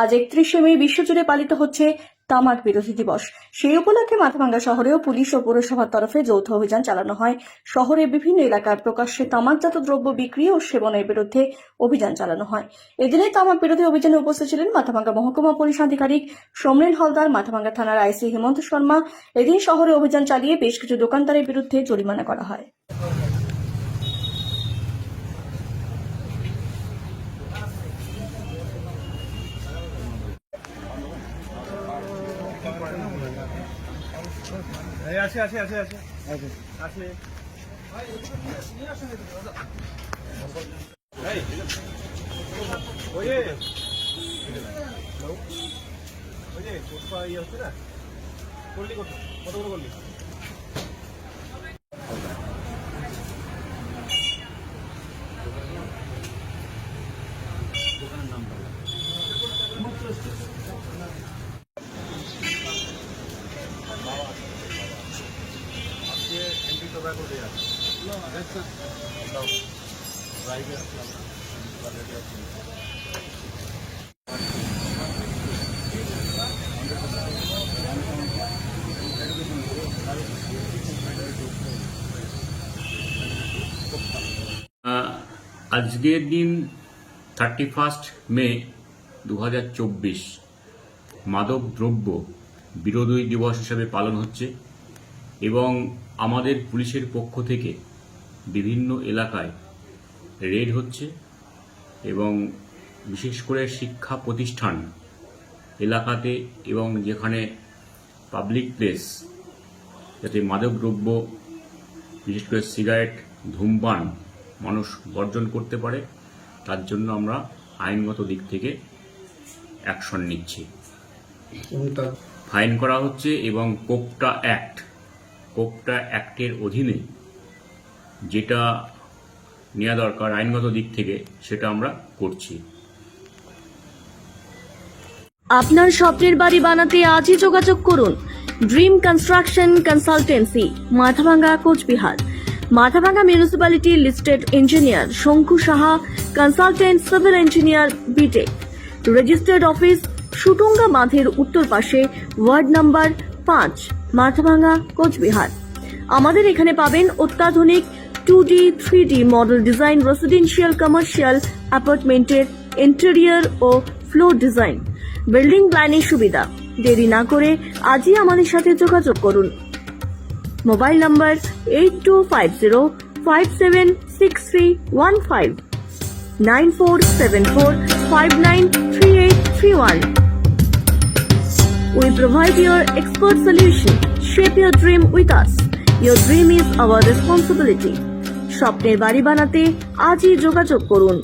আজ 31শে মে বিশ্বজুড়ে পালিত হচ্ছে তামাক বিরোধী দিবস। সেই উপলক্ষে মাথাভাঙ্গা শহরেও পুলিশ ও পৌরসভার তরফে যৌথ অভিযান চালানো হয়। শহরের বিভিন্ন এলাকার প্রকাশ্যে তামাকজাত দ্রব্য বিক্রি ও সেবনের বিরুদ্ধে অভিযান চালানো হয়। এদিনে তামাক বিরোধী অভিযানে উপস্থিত ছিলেন মাথাভাঙ্গা মহকুমা পুলিশ আধিকারিক সমরেন হালদার, মাথাভাঙ্গা থানার আইসি হেমন্ত শর্মা। এদিন শহরে অভিযান চালিয়ে বেশ কিছু দোকানদারের বিরুদ্ধে জরিমানা করা হয়। আছে আছে আছে আছে আছে ওয়ে কোথা ইয়ে হচ্ছে না করলি কতগুলো করলি দোকানের নাম एंटी टोबैको दिया नो ऐसा नो राइडर আজকের দিন 31 মে 2024 মাদক দ্রব্য বিরোধী দিবস হিসেবে পালন হচ্ছে এবং আমাদের পুলিশের পক্ষ থেকে বিভিন্ন এলাকায় রেড হচ্ছে এবং বিশেষ করে শিক্ষা প্রতিষ্ঠান এলাকাতে এবং যেখানে পাবলিক প্লেস যাতে মাদকদ্রব্য বিশেষ করে সিগারেট ধূমপান মানুষ বর্জন করতে পারে তার জন্য আমরা আইনগত দিক থেকে অ্যাকশন নিচ্ছি। ফাইন করা হচ্ছে এবং কোপটা অ্যাক্টের অধীনে যেটা নেওয়া দরকার আইনগত দিক থেকে সেটা আমরা করছি। আপনার স্বপ্নের বাড়ি বানাতে আজই যোগাযোগ করুন dream construction consultancy, Mathabhanga, Cooch Behar. Mathabhanga municipality listed engineer Shanku Saha, consultant civil engineer BTech. Registered office Sutunga বাঁধের উত্তর পাশে, ওয়ার্ড নাম্বার 5, মাথাভাঙ্গা, কোচবিহার। আমাদের এখানে পাবেন অত্যাধুনিক 2D 3D model design residential commercial অ্যাপার্টমেন্টের ইন্টেরিয়র ও ফ্লোর ডিজাইন, বিল্ডিং প্ল্যানের সুবিধা। দেরি না করে আজই আমাদের সাথে যোগাযোগ করুন। Mobile number 8250576315, 9474593831. We provide your expert solution. Shape your dream with us. Your dream is our responsibility. স্বপ্নের বাড়ি বানাতে আজই যোগাযোগ করুন।